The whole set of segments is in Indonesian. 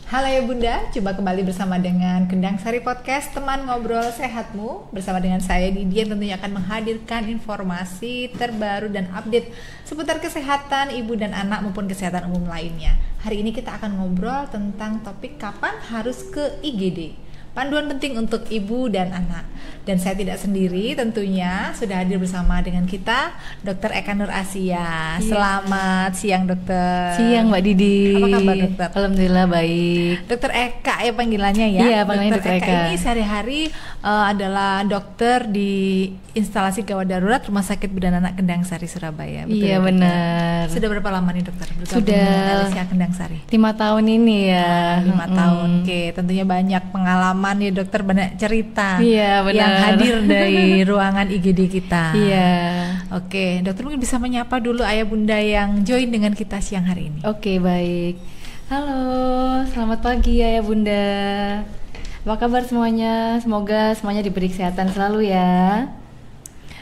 Halo ya Bunda, coba kembali bersama dengan Kendang Sari Podcast, teman ngobrol sehatmu. Bersama dengan saya Didi yang tentunya akan menghadirkan informasi terbaru dan update seputar kesehatan ibu dan anak maupun kesehatan umum lainnya. Hari ini kita akan ngobrol tentang topik kapan harus ke IGD. Panduan penting untuk ibu dan anak. Dan saya tidak sendiri, tentunya sudah hadir bersama dengan kita Dr. Eka Nur Asia. Selamat siang dokter. Siang Mbak Didi. Apa kabar dokter? Alhamdulillah baik. Dokter Eka ya panggilannya ya. Iya, panggilannya Dokter Eka. Ini sehari-hari adalah dokter di instalasi gawat darurat Rumah Sakit Bidan Anak Kendang Sari Surabaya. Betul iya ya, benar. Sudah berapa lama nih dokter bergabung Sudah dengan LSA Kendang Sari? 5 tahun ini ya. 5 tahun. Oke, tentunya banyak pengalaman ya dokter, banyak cerita. Iya benar. Yang hadir dari ruangan IGD kita. Iya. Oke, dokter mungkin bisa menyapa dulu ayah bunda yang join dengan kita siang hari ini. Oke, baik. Halo, selamat pagi ayah bunda. Apa kabar semuanya? Semoga semuanya diberi kesehatan selalu ya.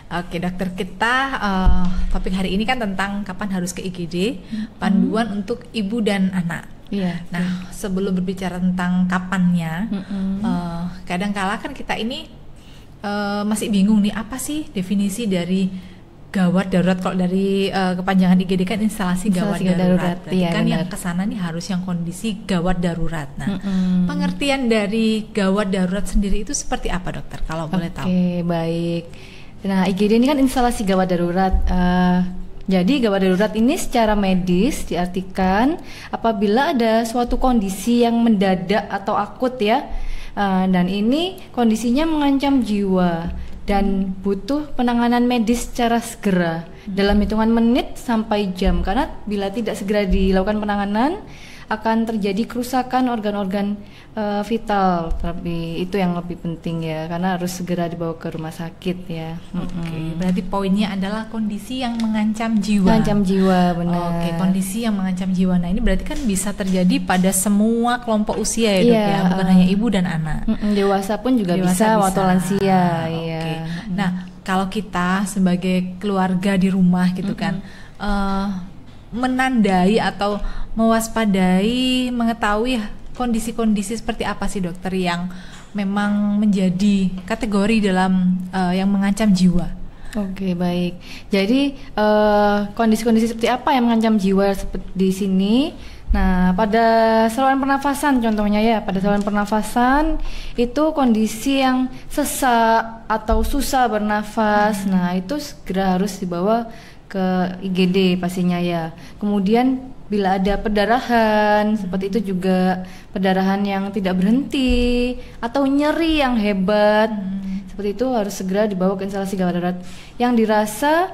Oke dokter, kita topik hari ini kan tentang kapan harus ke IGD, panduan untuk ibu dan anak. Iya. Nah, sebelum berbicara tentang kapannya, kadang-kala kan kita ini masih bingung nih, apa sih definisi dari gawat darurat. Kalau dari kepanjangan IGD kan instalasi gawat darurat. Berarti iya, kan benar. yang kesana nih harus yang kondisi gawat darurat. Nah, pengertian dari gawat darurat sendiri itu seperti apa dokter? Kalau boleh tahu. Oke, baik. Nah, IGD ini kan instalasi gawat darurat. Jadi gawat darurat ini secara medis diartikan apabila ada suatu kondisi yang mendadak atau akut ya, dan ini kondisinya mengancam jiwa dan butuh penanganan medis secara segera dalam hitungan menit sampai jam, karena bila tidak segera dilakukan penanganan akan terjadi kerusakan organ-organ vital. Tapi itu yang lebih penting ya, karena harus segera dibawa ke rumah sakit ya. Oke, berarti poinnya adalah kondisi yang mengancam jiwa. Mengancam jiwa, benar. Oke, kondisi yang mengancam jiwa. Nah, ini berarti kan bisa terjadi pada semua kelompok usia ya, Dok ya, bukan hanya ibu dan anak. Dewasa pun juga bisa, waktu lansia. Iya. Oke. Nah, kalau kita sebagai keluarga di rumah gitu kan, menandai atau mewaspadai, mengetahui kondisi-kondisi seperti apa sih dokter yang memang menjadi kategori dalam yang mengancam jiwa? Oke, baik. Jadi kondisi-kondisi seperti apa yang mengancam jiwa seperti di sini? Nah, pada saluran pernafasan contohnya ya, pada saluran pernafasan itu kondisi yang sesak atau susah bernafas. Nah, itu segera harus dibawa ke IGD pastinya ya. Kemudian bila ada perdarahan seperti itu juga, perdarahan yang tidak berhenti atau nyeri yang hebat, seperti itu harus segera dibawa ke instalasi gawat darurat yang dirasa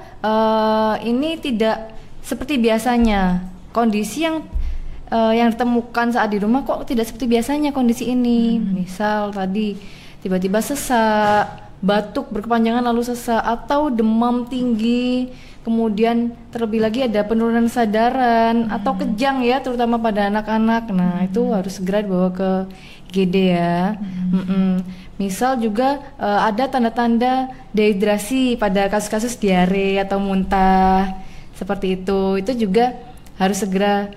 ini tidak seperti biasanya. Kondisi yang ditemukan saat di rumah kok tidak seperti biasanya kondisi ini. Misal tadi tiba-tiba sesak, batuk berkepanjangan lalu sesak, atau demam tinggi, kemudian terlebih lagi ada penurunan kesadaran atau kejang ya, terutama pada anak-anak. Nah, itu harus segera dibawa ke IGD ya. Misal juga ada tanda-tanda dehidrasi pada kasus-kasus diare atau muntah seperti itu juga harus segera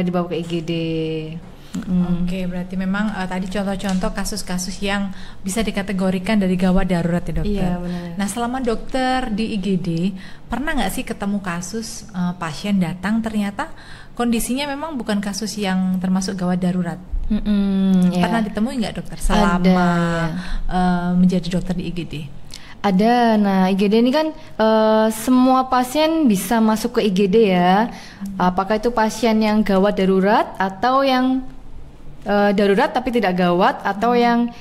dibawa ke IGD. Oke, berarti memang tadi contoh-contoh kasus-kasus yang bisa dikategorikan dari gawat darurat ya dokter. Iya, benar. Nah, selama dokter di IGD, pernah nggak sih ketemu kasus pasien datang ternyata kondisinya memang bukan kasus yang termasuk gawat darurat? Pernah ditemui nggak dokter selama menjadi dokter di IGD? Ada. Nah, IGD ini kan semua pasien bisa masuk ke IGD ya. Apakah itu pasien yang gawat darurat atau yang darurat tapi tidak gawat, atau yang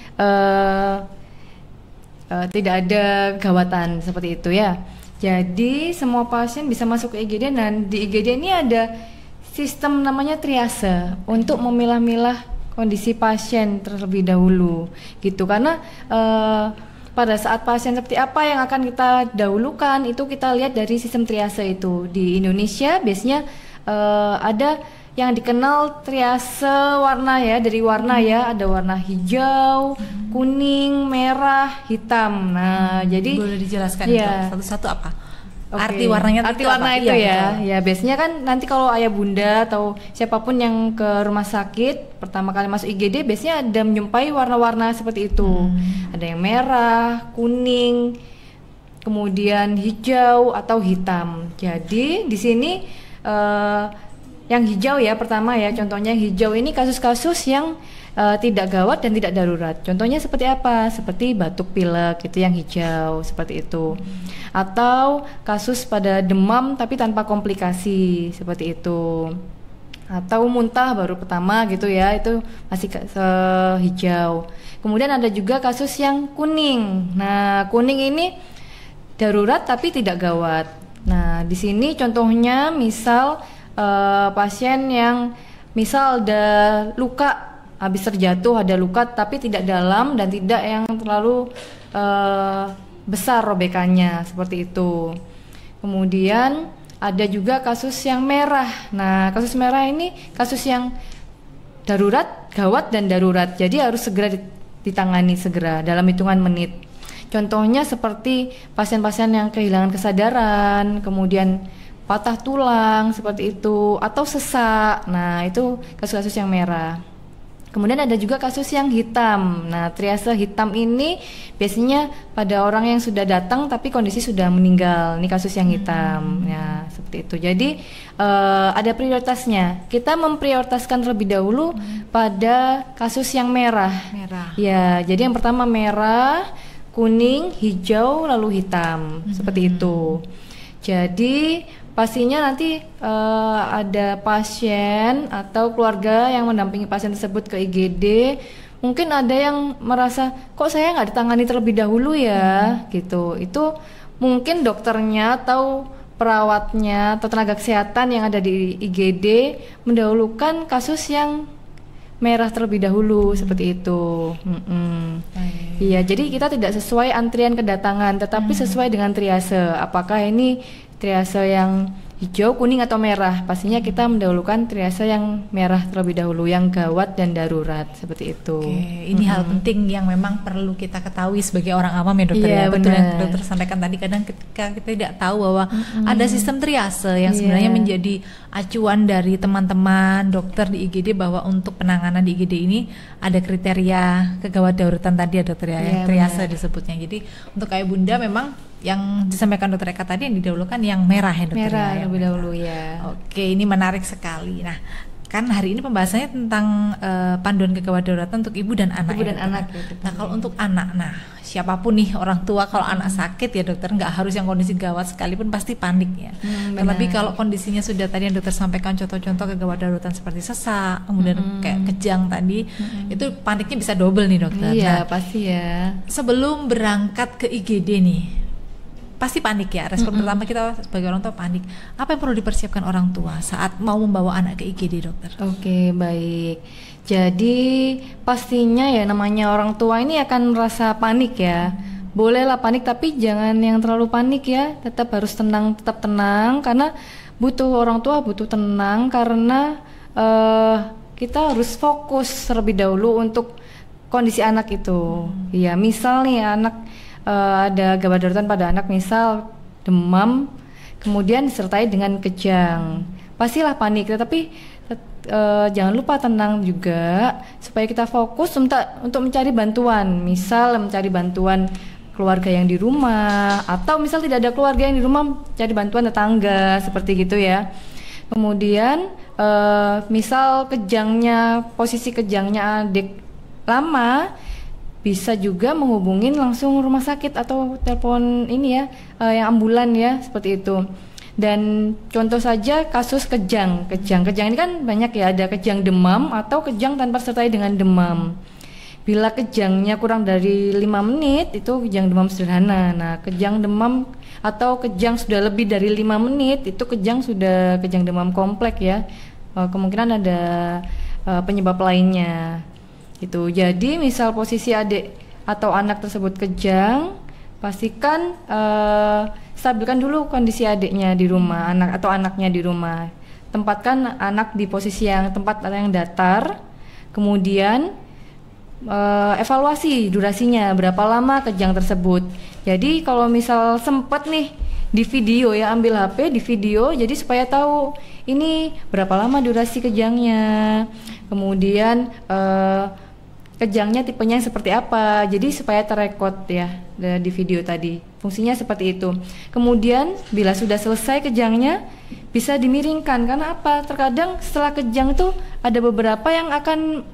tidak ada gawatan seperti itu ya. Jadi semua pasien bisa masuk ke IGD, dan di IGD ini ada sistem namanya triase untuk memilah-milah kondisi pasien terlebih dahulu gitu, karena pada saat pasien seperti apa yang akan kita dahulukan itu kita lihat dari sistem triase itu. Di Indonesia biasanya ada yang dikenal triase warna ya, dari warna ya, ada warna hijau, kuning, merah, hitam. Nah, jadi boleh dijelaskan ya, satu-satu apa? Oke. Arti warnanya Arti itu warna apa? itu Iya, ya. betul. Ya biasanya kan nanti kalau ayah bunda atau siapapun yang ke rumah sakit pertama kali masuk IGD biasanya ada menjumpai warna-warna seperti itu. Ada yang merah, kuning, kemudian hijau atau hitam. Jadi di sini yang hijau ya pertama ya, contohnya hijau ini kasus-kasus yang tidak gawat dan tidak darurat. Contohnya seperti apa? Seperti batuk pilek itu yang hijau seperti itu. Atau kasus pada demam tapi tanpa komplikasi seperti itu. Atau muntah baru pertama gitu ya, itu masih hijau. Kemudian ada juga kasus yang kuning. Nah, kuning ini darurat tapi tidak gawat. Nah, di sini contohnya misal pasien yang misal ada luka habis terjatuh, ada luka tapi tidak dalam dan tidak yang terlalu besar robekannya seperti itu. Kemudian ada juga kasus yang merah. Nah, kasus merah ini kasus yang darurat, gawat dan darurat. Jadi harus segera ditangani segera dalam hitungan menit. Contohnya seperti pasien-pasien yang kehilangan kesadaran, kemudian patah tulang seperti itu atau sesak. Nah, itu kasus-kasus yang merah. Kemudian ada juga kasus yang hitam. Nah, triase hitam ini biasanya pada orang yang sudah datang tapi kondisi sudah meninggal. Ini kasus yang hitam. Ya, seperti itu. Jadi ada prioritasnya. Kita memprioritaskan terlebih dahulu pada kasus yang merah. Merah. Ya, jadi yang pertama merah, kuning, hijau, lalu hitam. Seperti itu. Jadi pastinya nanti ada pasien atau keluarga yang mendampingi pasien tersebut ke IGD. Mungkin ada yang merasa kok saya nggak ditangani terlebih dahulu ya, gitu. Itu mungkin dokternya atau perawatnya atau tenaga kesehatan yang ada di IGD mendahulukan kasus yang merah terlebih dahulu seperti itu. Iya, jadi kita tidak sesuai antrian kedatangan, tetapi sesuai dengan triase. Apakah ini triase yang hijau, kuning atau merah? Pastinya kita mendahulukan triase yang merah terlebih dahulu, yang gawat dan darurat seperti itu. Oke, ini hal penting yang memang perlu kita ketahui sebagai orang awam ya dokter. Iya, Ya, betul yang benar. dokter sampaikan tadi. Kadang ketika kita tidak tahu bahwa ada sistem triase yang Iya. sebenarnya menjadi acuan dari teman-teman dokter di IGD bahwa untuk penanganan di IGD ini ada kriteria kegawat daruratan tadi ya dokter ya, yang Iya, triase benar. disebutnya. Jadi untuk ayah bunda memang yang disampaikan dokter Eka tadi yang didahulukan yang merah ya dokter Merah ya. lebih dahulu ya. Oke, ini menarik sekali. Nah, kan hari ini pembahasannya tentang panduan kegawat daruratan untuk ibu dan anak. Ibu ya, dan dokter. anak, ya, Nah, dokter. kalau untuk anak, nah siapapun nih orang tua kalau anak sakit ya dokter, nggak harus yang kondisi gawat sekalipun pasti panik ya. Terlebih benar. kalau kondisinya sudah tadi yang dokter sampaikan contoh-contoh kegawat daruratan seperti sesak, kemudian kayak kejang tadi, itu paniknya bisa double nih dokter. Iya, Nah, pasti ya. sebelum berangkat ke IGD nih, pasti panik ya. Respon pertama kita sebagai orang tua panik. Apa yang perlu dipersiapkan orang tua saat mau membawa anak ke IGD, dokter? Oke, baik. Jadi pastinya ya namanya orang tua ini akan merasa panik ya. Bolehlah panik tapi jangan yang terlalu panik ya. Tetap harus tenang, tetap tenang karena orang tua butuh tenang karena kita harus fokus terlebih dahulu untuk kondisi anak itu. Ya, misal nih anak ada gawat daruratan pada anak, misal demam, kemudian disertai dengan kejang, pastilah panik. Tetapi jangan lupa tenang juga supaya kita fokus untuk mencari bantuan. Misal mencari bantuan keluarga yang di rumah, atau misal tidak ada keluarga yang di rumah, cari bantuan tetangga seperti gitu ya. Kemudian misal posisi kejangnya adik lama, bisa juga menghubungin langsung rumah sakit atau telepon ini ya, yang ambulan ya, seperti itu. Dan contoh saja kasus kejang ini kan banyak ya, ada kejang demam atau kejang tanpa sertai dengan demam. Bila kejangnya kurang dari 5 menit itu kejang demam sederhana. Nah, kejang demam atau kejang sudah lebih dari 5 menit itu kejang demam kompleks ya. Kemungkinan ada penyebab lainnya. Itu. Jadi misal posisi adik atau anak tersebut kejang, pastikan stabilkan dulu kondisi adiknya di rumah, anak atau anaknya di rumah. Tempatkan anak di posisi yang datar. Kemudian evaluasi durasinya berapa lama kejang tersebut. Jadi kalau misal sempat nih di video ya, ambil HP di video, jadi supaya tahu ini berapa lama durasi kejangnya, kemudian kejangnya tipenya yang seperti apa, jadi supaya terrekod ya di video tadi. Fungsinya seperti itu. Kemudian bila sudah selesai kejangnya bisa dimiringkan, karena apa? Terkadang setelah kejang itu ada beberapa yang akan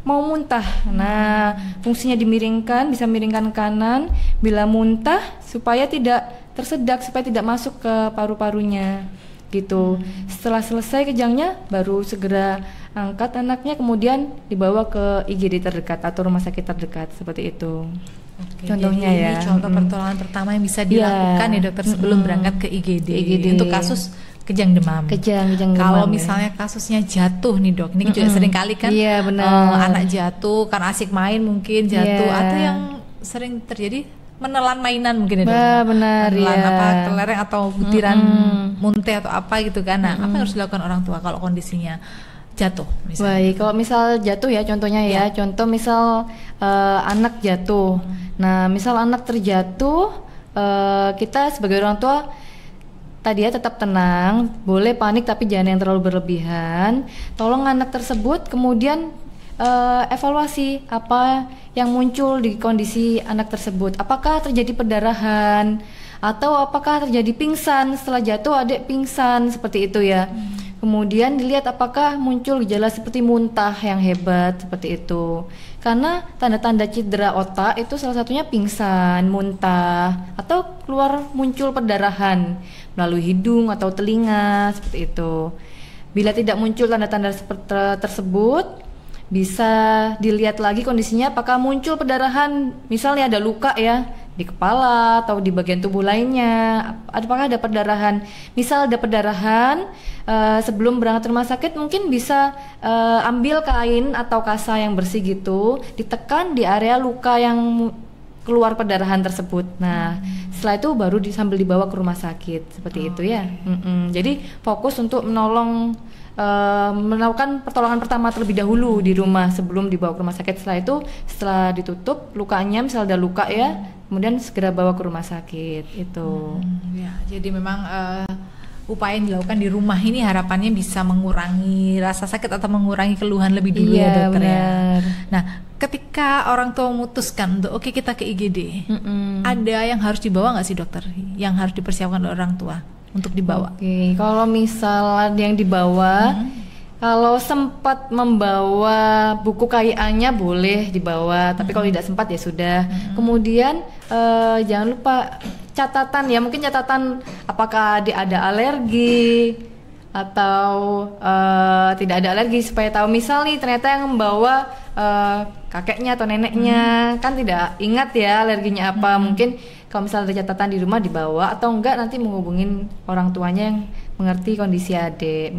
mau muntah. Nah, fungsinya dimiringkan, bisa miringkan kanan bila muntah supaya tidak tersedak, supaya tidak masuk ke paru-parunya gitu. Setelah selesai kejangnya baru segera angkat anaknya, kemudian dibawa ke IGD terdekat atau rumah sakit terdekat, seperti itu. Oke, contohnya jadi ya. Ini contoh pertolongan pertama yang bisa dilakukan ya dokter sebelum berangkat ke IGD. Untuk kasus kejang demam. Kalau misalnya kasusnya jatuh nih dok, ini juga sering kali kan anak jatuh karena asik main mungkin jatuh, atau yang sering terjadi menelan mainan mungkin ya dok. Benar, menelan apa kelereng atau butiran muntah atau apa gitu kan. Nah, apa yang harus dilakukan orang tua kalau kondisinya jatuh misalnya? Baik, kalau misal jatuh ya contohnya ya, contoh misal anak jatuh. Nah, misal anak terjatuh, kita sebagai orang tua tadi ya tetap tenang, boleh panik tapi jangan yang terlalu berlebihan. Tolong anak tersebut kemudian evaluasi apa yang muncul di kondisi anak tersebut. Apakah terjadi perdarahan atau apakah terjadi pingsan, setelah jatuh adik pingsan seperti itu ya. Kemudian dilihat apakah muncul gejala seperti muntah yang hebat seperti itu. Karena tanda-tanda cedera otak itu salah satunya pingsan, muntah, atau keluar muncul perdarahan melalui hidung atau telinga seperti itu. Bila tidak muncul tanda-tanda seperti tersebut, bisa dilihat lagi kondisinya apakah muncul perdarahan, misalnya ada luka ya di kepala atau di bagian tubuh lainnya, apakah ada perdarahan. Misal ada perdarahan, sebelum berangkat rumah sakit mungkin bisa ambil kain atau kasa yang bersih gitu, ditekan di area luka yang keluar perdarahan tersebut. Nah, setelah itu baru sambil dibawa ke rumah sakit seperti itu ya. Jadi fokus untuk melakukan pertolongan pertama terlebih dahulu di rumah sebelum dibawa ke rumah sakit. Setelah itu, setelah ditutup lukanya, misal ada luka ya, kemudian segera bawa ke rumah sakit itu. Ya, jadi memang upaya yang dilakukan di rumah ini harapannya bisa mengurangi rasa sakit atau mengurangi keluhan lebih dulu ya dokter ya. Nah, ketika orang tua memutuskan untuk oke kita ke IGD, ada yang harus dibawa nggak sih dokter? Yang harus dipersiapkan oleh orang tua untuk dibawa? Kalau misal ada yang dibawa, kalau sempat membawa buku KIA-nya boleh dibawa, tapi kalau tidak sempat ya sudah. Kemudian jangan lupa catatan ya, mungkin catatan apakah ada alergi atau tidak ada alergi, supaya tahu. Misal nih ternyata yang membawa kakeknya atau neneknya, kan tidak ingat ya alerginya apa. Mungkin kalau misalnya ada catatan di rumah dibawa, atau enggak nanti menghubungin orang tuanya yang mengerti kondisi adik.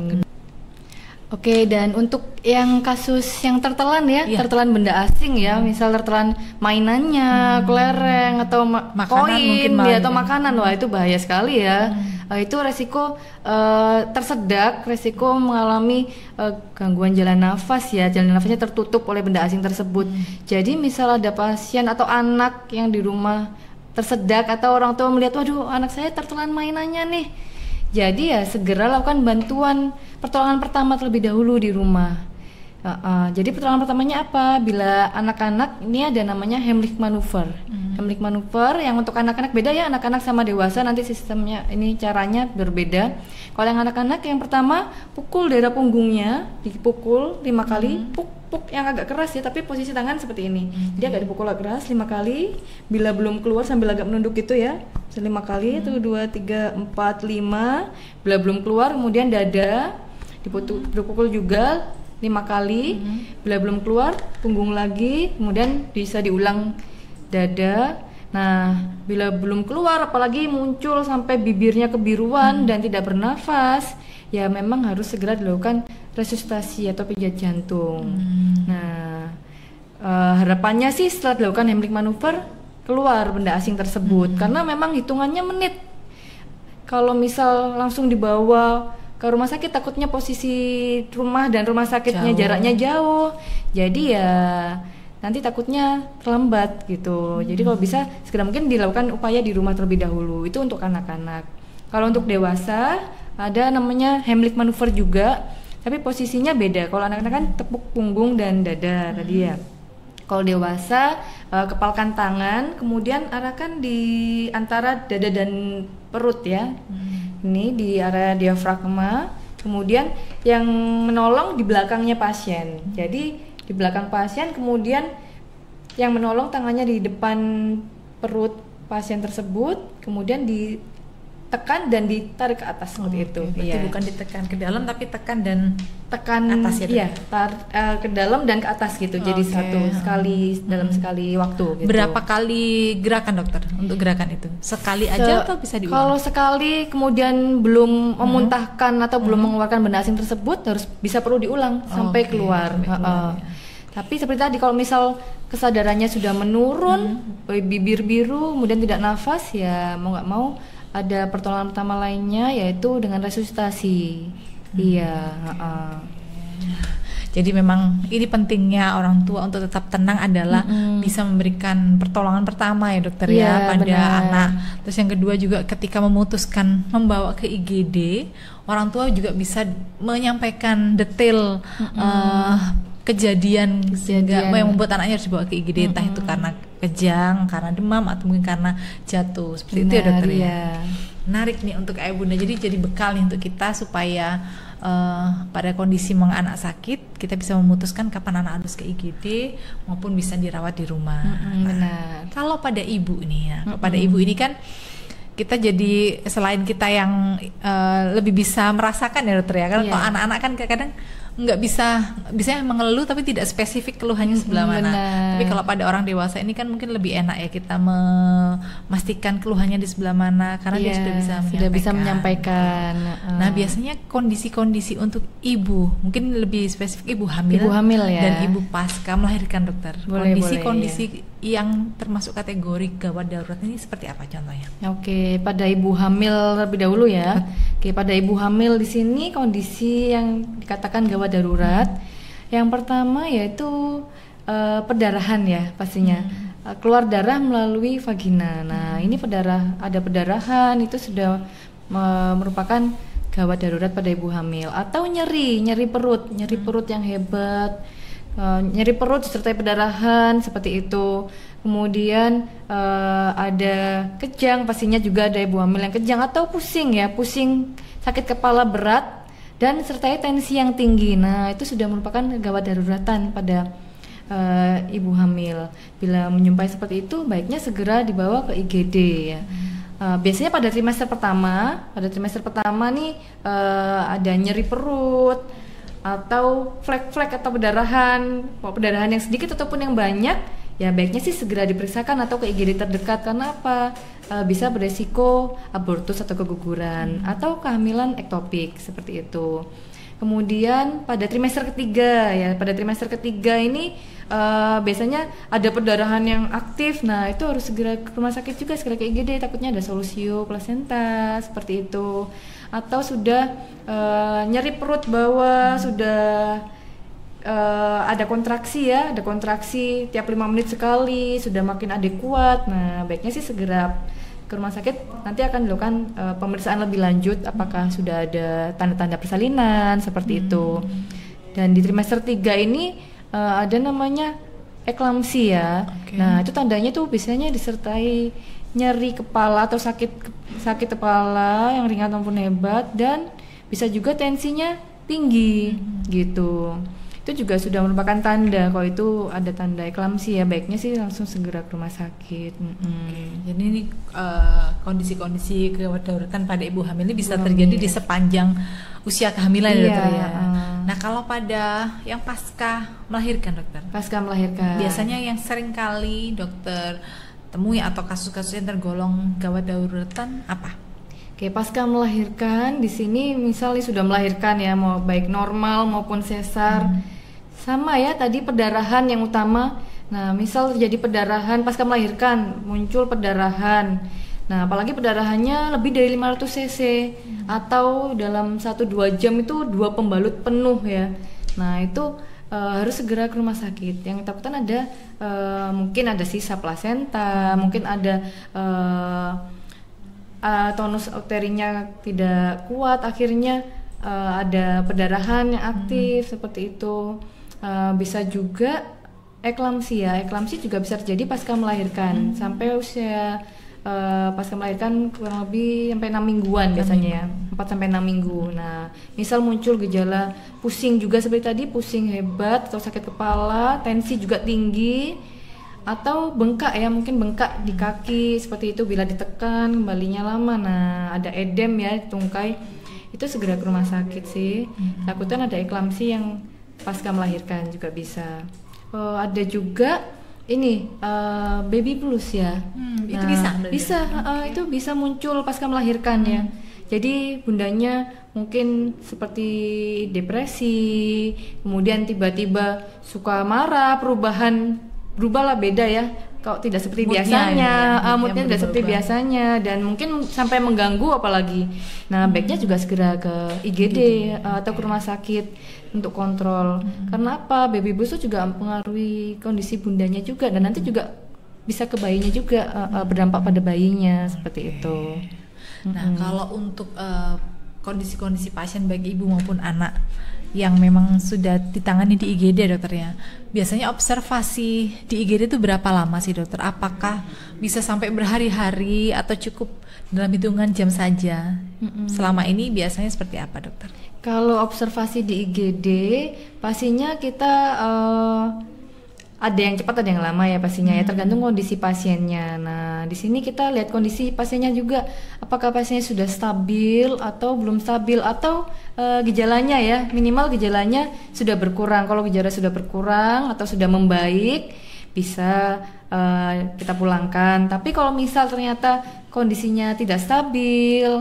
Oke, dan untuk yang kasus yang tertelan ya, tertelan benda asing ya, misal tertelan mainannya, kelereng atau koin ya, atau makanan, wah itu bahaya sekali ya. Itu resiko tersedak, resiko mengalami gangguan jalan nafas ya, jalan nafasnya tertutup oleh benda asing tersebut. Jadi misal ada pasien atau anak yang di rumah tersedak, atau orang tua melihat, waduh anak saya tertelan mainannya nih, jadi ya segera lakukan bantuan pertolongan pertama terlebih dahulu di rumah. Jadi pertolongan pertamanya apa? Bila anak-anak ini ada namanya Heimlich maneuver. Heimlich maneuver yang untuk anak-anak beda ya, anak-anak sama dewasa nanti sistemnya ini caranya berbeda. Kalau yang anak-anak yang pertama pukul daerah punggungnya, dipukul 5 kali, puk yang agak keras ya, tapi posisi tangan seperti ini. Jadi agak dipukul agak keras 5 kali. Bila belum keluar sambil agak menunduk itu ya, 5 kali, itu 2, 3, 4, 5. Bila belum keluar kemudian dada dipukul juga 5 kali. Bila belum keluar punggung lagi, kemudian bisa diulang dada. Nah, bila belum keluar apalagi muncul sampai bibirnya kebiruan dan tidak bernafas, ya memang harus segera dilakukan resusitasi atau pijat jantung. Nah, harapannya sih setelah dilakukan Heimlich maneuver keluar benda asing tersebut, karena memang hitungannya menit. Kalau misal langsung dibawa ke rumah sakit, takutnya posisi rumah dan rumah sakitnya jaraknya jauh, jadi ya nanti takutnya terlambat gitu. Jadi kalau bisa segera mungkin dilakukan upaya di rumah terlebih dahulu, itu untuk anak-anak. Kalau untuk dewasa ada namanya Heimlich maneuver juga, tapi posisinya beda. Kalau anak-anak kan tepuk punggung dan dada tadi ya. Kalau dewasa kepalkan tangan, kemudian arahkan di antara dada dan perut ya. Ini di area diafragma. Kemudian yang menolong di belakangnya pasien. Jadi di belakang pasien, kemudian yang menolong tangannya di depan perut pasien tersebut, kemudian ditekan dan ditarik ke atas seperti itu. Berarti bukan ditekan ke dalam tapi tekan dan tekan atas ya. Iya, ke dalam dan ke atas gitu. Jadi satu sekali dalam sekali waktu gitu. Berapa kali gerakan dokter untuk gerakan itu? Sekali aja atau bisa diulang? Kalau sekali kemudian belum memuntahkan atau belum mengeluarkan benda asing tersebut, harus bisa perlu diulang sampai keluar. Tapi seperti tadi, kalau misal kesadarannya sudah menurun, bibir biru, kemudian tidak nafas, ya mau nggak mau ada pertolongan pertama lainnya, yaitu dengan resusitasi. Iya. Jadi memang ini pentingnya orang tua untuk tetap tenang adalah bisa memberikan pertolongan pertama ya dokter ya pada anak. Terus yang kedua juga ketika memutuskan membawa ke IGD, orang tua juga bisa menyampaikan detail kejadian sehingga yang membuat anaknya harus dibawa ke IGD, entah itu karena kejang, karena demam, atau mungkin karena jatuh. Seperti itu ya dokter ya. Menarik nih untuk ayah bunda, jadi bekal nih untuk kita supaya pada kondisi anak sakit kita bisa memutuskan kapan anak harus ke IGD maupun bisa dirawat di rumah. Benar. Kalau pada ibu nih ya, pada ibu ini kan kita jadi selain kita yang lebih bisa merasakan ya dokter ya, kalau anak-anak kan kadang-kadang nggak bisa mengeluh tapi tidak spesifik keluhannya sebelah mana. Tapi kalau pada orang dewasa ini kan mungkin lebih enak ya kita memastikan keluhannya di sebelah mana karena dia sudah bisa menyampaikan. Nah biasanya kondisi-kondisi untuk ibu mungkin lebih spesifik ibu hamil ya, dan ibu pasca melahirkan dokter. Kondisi-kondisi yang termasuk kategori gawat darurat ini seperti apa contohnya? Oke, pada ibu hamil terlebih dahulu ya. Oke, pada ibu hamil di sini kondisi yang dikatakan gawat darurat. Yang pertama yaitu perdarahan ya pastinya. Keluar darah melalui vagina. Nah, ini ada perdarahan itu sudah merupakan gawat darurat pada ibu hamil. Atau nyeri perut yang hebat. Nyeri perut disertai perdarahan seperti itu. Kemudian ada kejang, pastinya juga ada ibu hamil yang kejang atau pusing sakit kepala berat dan sertai tensi yang tinggi. Nah, itu sudah merupakan gawat daruratan pada ibu hamil. Bila menyumpai seperti itu, baiknya segera dibawa ke IGD ya. Biasanya pada trimester pertama nih ada nyeri perut atau flek-flek atau perdarahan yang sedikit ataupun yang banyak, ya baiknya sih segera diperiksakan atau ke IGD terdekat. Karena apa? Bisa beresiko abortus atau keguguran atau kehamilan ektopik seperti itu. Kemudian pada trimester ketiga ini biasanya ada perdarahan yang aktif. Nah, itu harus segera ke rumah sakit juga, segera ke IGD, takutnya ada solusio plasenta seperti itu. Atau sudah nyeri perut bawah, sudah ada kontraksi tiap 5 menit sekali, sudah makin adekuat. Nah, baiknya sih segera ke rumah sakit, nanti akan dilakukan pemeriksaan lebih lanjut apakah sudah ada tanda-tanda persalinan seperti itu. Dan di trimester 3 ini ada namanya eklamsi ya. Nah, itu tandanya tuh biasanya disertai nyeri kepala atau sakit kepala yang ringan maupun hebat, dan bisa juga tensinya tinggi gitu. Itu juga sudah merupakan tanda kalau itu ada tanda eklamsi ya, baiknya sih langsung segera ke rumah sakit. Jadi ini kondisi-kondisi gawat daruratan pada ibu hamil ini bisa terjadi di sepanjang usia kehamilan ya dokter ya. Nah, kalau pada yang pasca melahirkan dokter? Pasca melahirkan. Biasanya yang sering kali dokter temui atau kasus-kasus yang tergolong gawat daruratan apa? Oke, pasca melahirkan di sini misalnya sudah melahirkan ya, mau baik normal maupun sesar. Sama ya, tadi perdarahan yang utama. Nah, misal terjadi perdarahan pasca melahirkan, muncul perdarahan. Nah, apalagi perdarahannya lebih dari 500 cc atau dalam 1-2 jam itu 2 pembalut penuh ya. Nah, itu harus segera ke rumah sakit. Yang takutan ada mungkin ada sisa plasenta, mungkin ada tonus arterinya tidak kuat, akhirnya ada perdarahan yang aktif seperti itu. Bisa juga eklamsia juga bisa terjadi pasca melahirkan sampai usia pasca melahirkan kurang lebih sampai 6 mingguan biasanya ya, 4 sampai 6 minggu. Nah, misal muncul gejala pusing juga seperti tadi, pusing hebat atau sakit kepala, tensi juga tinggi, atau bengkak ya, mungkin bengkak di kaki seperti itu bila ditekan kembalinya lama. Nah, ada edem ya, tungkai, itu segera ke rumah sakit sih. Takutan ada eklamsi yang pasca melahirkan juga bisa. Ada juga ini baby blues ya. Itu itu bisa muncul pasca melahirkan ya. Jadi bundanya mungkin seperti depresi, kemudian tiba-tiba suka marah, berubahlah beda ya. Kalau tidak seperti biasanya, moodnya tidak seperti biasanya, dan mungkin sampai mengganggu apalagi. Nah, baiknya juga segera ke IGD atau ke rumah sakit untuk kontrol. Karena apa? Baby blues itu juga mempengaruhi kondisi bundanya juga, dan nanti juga bisa ke bayinya juga, berdampak pada bayinya seperti itu. Nah, kalau untuk kondisi-kondisi pasien baik ibu maupun anak yang memang sudah ditangani di IGD dokter ya, biasanya observasi di IGD itu berapa lama sih dokter? Apakah bisa sampai berhari-hari atau cukup dalam hitungan jam saja? Selama ini biasanya seperti apa dokter? Kalau observasi di IGD pastinya kita ada yang cepat, ada yang lama ya pastinya ya, tergantung kondisi pasiennya. Nah, di sini kita lihat kondisi pasiennya juga, apakah pasiennya sudah stabil atau belum stabil, atau gejalanya ya, minimal gejalanya sudah berkurang. Kalau gejala sudah berkurang atau sudah membaik, bisa kita pulangkan. Tapi kalau misal ternyata kondisinya tidak stabil,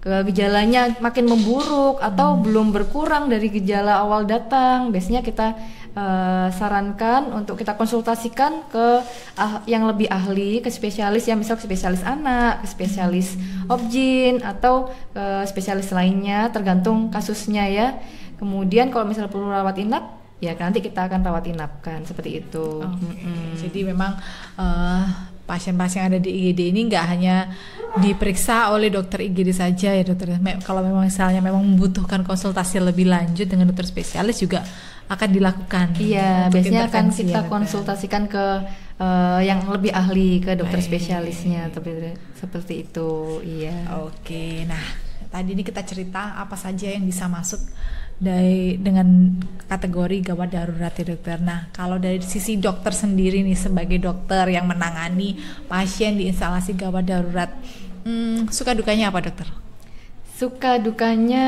gejalanya makin memburuk atau belum berkurang dari gejala awal datang, biasanya kita sarankan untuk kita konsultasikan ke yang lebih ahli, ke spesialis ya, misal ke spesialis anak, ke spesialis obgyn, atau ke spesialis lainnya, tergantung kasusnya ya. Kemudian kalau misalnya perlu rawat inap, ya nanti kita akan rawat inapkan seperti itu. Jadi memang pasien-pasien yang ada di IGD ini nggak hanya diperiksa oleh dokter IGD saja ya dokter. Kalau memang misalnya memang membutuhkan konsultasi lebih lanjut dengan dokter spesialis juga akan dilakukan. Iya, biasanya akan kita konsultasikan ke yang lebih ahli, ke dokter spesialisnya, seperti itu. Iya. Oke, nah tadi ini kita cerita apa saja yang bisa masuk dengan kategori gawat darurat ya dokter. Nah, kalau dari sisi dokter sendiri nih, sebagai dokter yang menangani pasien di instalasi gawat darurat, suka dukanya apa dokter? Suka dukanya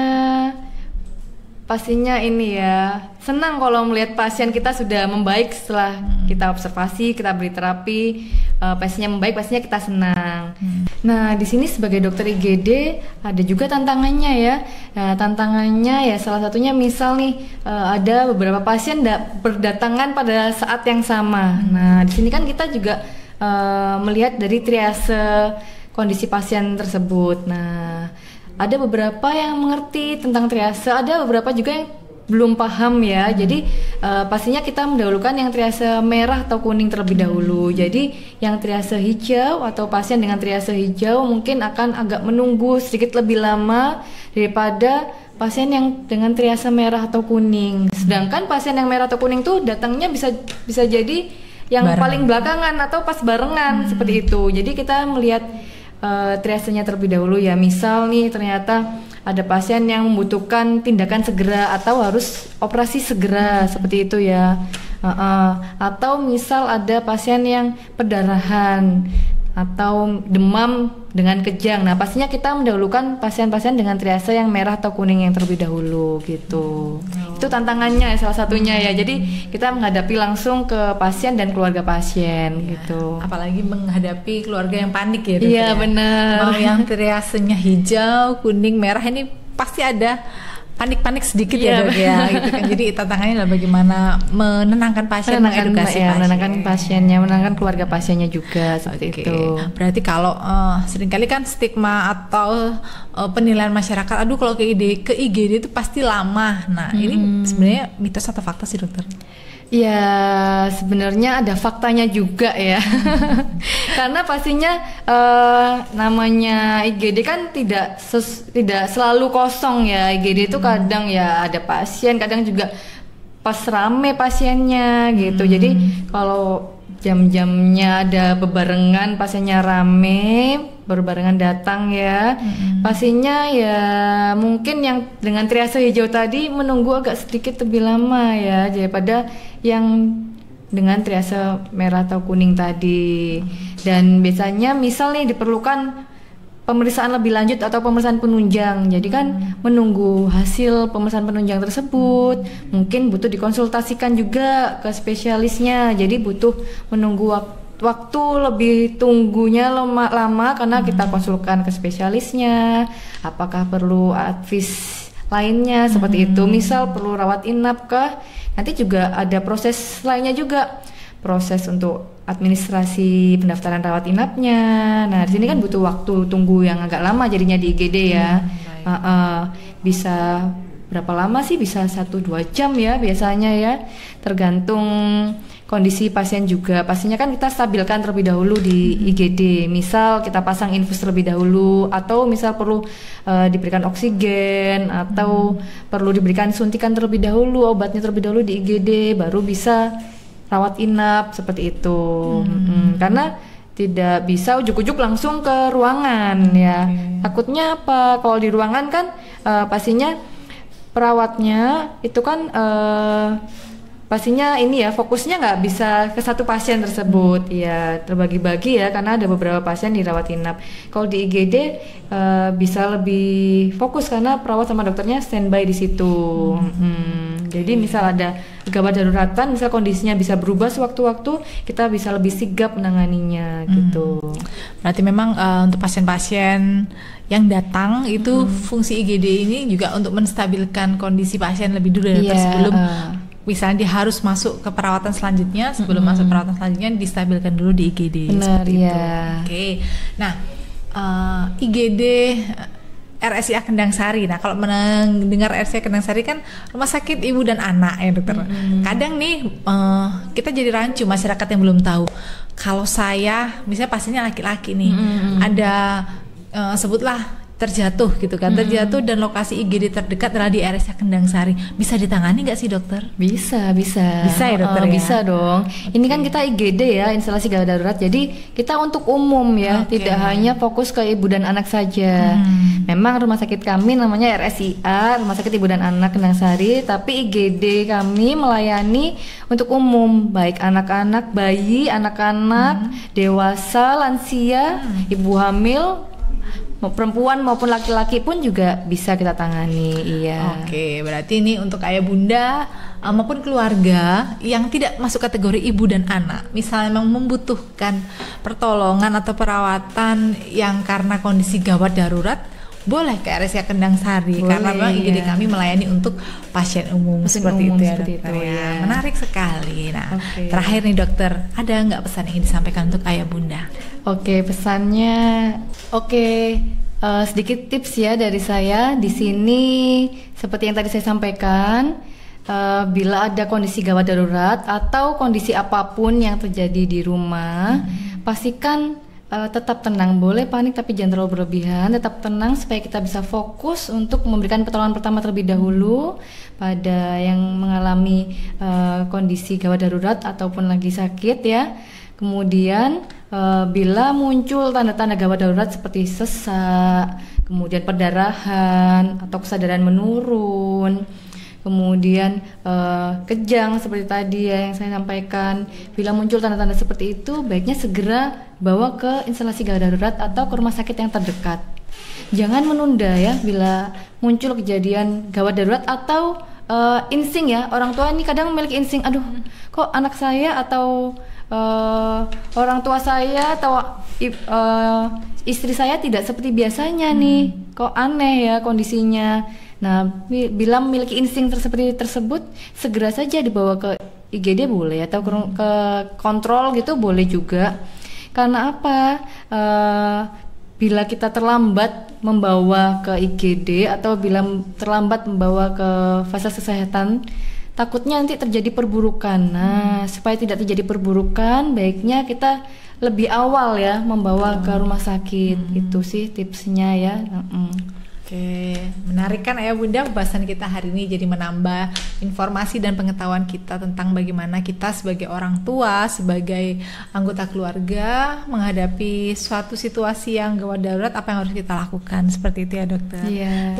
pastinya ini ya, senang kalau melihat pasien kita sudah membaik setelah kita observasi, kita beri terapi, pasiennya membaik, pastinya kita senang. Nah, di sini sebagai dokter IGD ada juga tantangannya ya. Tantangannya ya salah satunya misal nih ada beberapa pasien berdatangan pada saat yang sama. Nah, di sini kan kita juga melihat dari triase kondisi pasien tersebut. Nah, ada beberapa yang mengerti tentang triase, ada beberapa juga yang belum paham ya. Jadi pastinya kita mendahulukan yang triase merah atau kuning terlebih dahulu. Jadi yang triase hijau atau pasien dengan triase hijau mungkin akan agak menunggu sedikit lebih lama daripada pasien yang dengan triase merah atau kuning. Sedangkan pasien yang merah atau kuning tuh datangnya bisa jadi yang paling belakangan atau pas barengan seperti itu. Jadi kita melihat triasenya terlebih dahulu ya. Misal nih ternyata ada pasien yang membutuhkan tindakan segera atau harus operasi segera seperti itu ya. Atau misal ada pasien yang perdarahan atau demam dengan kejang. Nah, pastinya kita mendahulukan pasien-pasien dengan triase yang merah atau kuning yang terlebih dahulu gitu. Itu tantangannya salah satunya ya. Jadi kita menghadapi langsung ke pasien dan keluarga pasien gitu. Apalagi menghadapi keluarga yang panik ya. Iya benar. Mau yang triasenya hijau, kuning, merah, ini pasti ada panik-panik sedikit ya dok ya gitu kan. Jadi tantangannya adalah bagaimana menenangkan pasien, mengedukasi pasien, menenangkan pasiennya, menenangkan keluarga pasiennya juga seperti itu. Berarti kalau seringkali kan stigma atau penilaian masyarakat, aduh kalau ke IGD itu pasti lama. Nah ini sebenarnya mitos atau fakta sih dokter? Ya sebenarnya ada faktanya juga ya. Karena pastinya namanya IGD kan tidak selalu kosong ya. IGD itu kadang ya ada pasien, kadang juga pas rame pasiennya gitu. Jadi kalau jam-jamnya ada bebarengan pasiennya rame, berbarengan datang ya, pastinya ya mungkin yang dengan triase hijau tadi menunggu agak sedikit lebih lama ya daripada yang dengan triase merah atau kuning tadi. Dan biasanya misal nih diperlukan pemeriksaan lebih lanjut atau pemeriksaan penunjang. Jadi kan menunggu hasil pemeriksaan penunjang tersebut, mungkin butuh dikonsultasikan juga ke spesialisnya. Jadi butuh menunggu waktu lebih tunggunya lama karena kita konsulkan ke spesialisnya. Apakah perlu advis lainnya seperti itu? Misal perlu rawat inap kah? Nanti juga ada proses lainnya juga. Proses untuk administrasi pendaftaran rawat inapnya. Nah, di sini kan butuh waktu tunggu yang agak lama jadinya di IGD ya. Bisa berapa lama sih? Bisa 1-2 jam ya biasanya ya. Tergantung kondisi pasien juga. Pastinya kan kita stabilkan terlebih dahulu di IGD. Misal kita pasang infus terlebih dahulu, atau misal perlu diberikan oksigen, atau perlu diberikan suntikan terlebih dahulu, obatnya terlebih dahulu di IGD, baru bisa rawat inap seperti itu. Karena tidak bisa ujuk-ujuk langsung ke ruangan ya. Takutnya apa? Kalau di ruangan kan pastinya perawatnya itu kan pastinya ini ya fokusnya nggak bisa ke satu pasien tersebut ya, terbagi-bagi ya karena ada beberapa pasien dirawat inap. Kalau di IGD bisa lebih fokus karena perawat sama dokternya standby di situ. Jadi misal ada gawat daruratan, misal kondisinya bisa berubah sewaktu-waktu, kita bisa lebih sigap menanganinya gitu. Berarti memang untuk pasien-pasien yang datang itu fungsi IGD ini juga untuk menstabilkan kondisi pasien lebih dulu sebelum misalnya dia harus masuk ke perawatan selanjutnya. Sebelum masuk perawatan selanjutnya distabilkan dulu di IGD. Benar ya. Oke. Nah, IGD RSIA Kendang Sari. Nah, kalau mendengar RSIA Kendang Sari kan rumah sakit ibu dan anak ya dokter. Kadang nih kita jadi rancu masyarakat yang belum tahu. Kalau saya misalnya pasiennya laki-laki nih, ada sebutlah terjatuh gitu kan, terjatuh dan lokasi IGD terdekat adalah di RSIA Kendang Sari. Bisa ditangani nggak sih dokter? Bisa ya dokter ya? Bisa dong. Ini kan kita IGD ya, instalasi gawat darurat. Jadi kita untuk umum ya, tidak hanya fokus ke ibu dan anak saja. Memang rumah sakit kami namanya RSIA, Rumah Sakit Ibu dan Anak Kendang Sari, tapi IGD kami melayani untuk umum, baik anak-anak, bayi, anak-anak, dewasa, lansia, ibu hamil, perempuan maupun laki-laki pun juga bisa kita tangani. Iya. Oke, berarti ini untuk ayah bunda maupun keluarga yang tidak masuk kategori ibu dan anak, misalnya memang membutuhkan pertolongan atau perawatan yang karena kondisi gawat darurat, boleh ke RSIA Kendang Sari karena memang IGD kami melayani untuk pasien umum seperti itu ya dokter ya. Menarik sekali. Nah, terakhir nih dokter, ada nggak pesan yang ingin disampaikan untuk ayah bunda? Oke, pesannya sedikit tips ya dari saya di sini. Seperti yang tadi saya sampaikan, bila ada kondisi gawat darurat atau kondisi apapun yang terjadi di rumah, pastikan tetap tenang. Boleh panik tapi jangan terlalu berlebihan. Tetap tenang supaya kita bisa fokus untuk memberikan pertolongan pertama terlebih dahulu pada yang mengalami kondisi gawat darurat ataupun lagi sakit ya. Kemudian bila muncul tanda-tanda gawat darurat seperti sesak, kemudian perdarahan atau kesadaran menurun, kemudian kejang seperti tadi ya yang saya sampaikan, bila muncul tanda-tanda seperti itu baiknya segera bawa ke instalasi gawat darurat atau ke rumah sakit yang terdekat. Jangan menunda ya bila muncul kejadian gawat darurat atau insting ya, orang tua ini kadang memiliki insting, aduh kok anak saya atau orang tua saya atau istri saya tidak seperti biasanya nih, kok aneh ya kondisinya. Nah, bila memiliki insting seperti tersebut, segera saja dibawa ke IGD boleh atau ke kontrol gitu boleh juga. Karena apa? Bila kita terlambat membawa ke IGD atau bila terlambat membawa ke fasilitas kesehatan takutnya nanti terjadi perburukan. Nah, supaya tidak terjadi perburukan, baiknya kita lebih awal ya membawa ke rumah sakit. Itu sih tipsnya ya. Oke, menarik kan Ayah Bunda pembahasan kita hari ini, jadi menambah informasi dan pengetahuan kita tentang bagaimana kita sebagai orang tua, sebagai anggota keluarga menghadapi suatu situasi yang gawat darurat, apa yang harus kita lakukan, seperti itu ya dokter.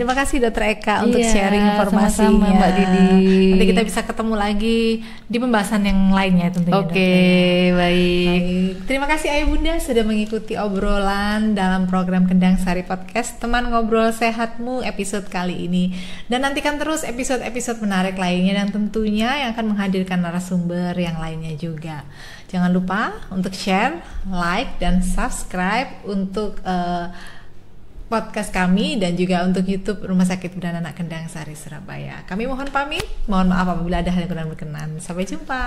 Terima kasih dokter Eka untuk sharing informasinya. Sama-sama Mbak Didi. Nanti kita bisa ketemu lagi di pembahasan yang lainnya tentunya. Oke, baik. Terima kasih Ayah Bunda sudah mengikuti obrolan dalam program Kendang Sari Podcast Teman Ngobrol Sehatmu episode kali ini. Dan nantikan terus episode-episode menarik lainnya dan tentunya yang akan menghadirkan narasumber yang lainnya juga. Jangan lupa untuk share, like, dan subscribe untuk podcast kami dan juga untuk YouTube Rumah Sakit Bidan Anak Kendang Sari Surabaya. Kami mohon pamit, mohon maaf apabila ada hal yang kurang berkenan. Sampai jumpa.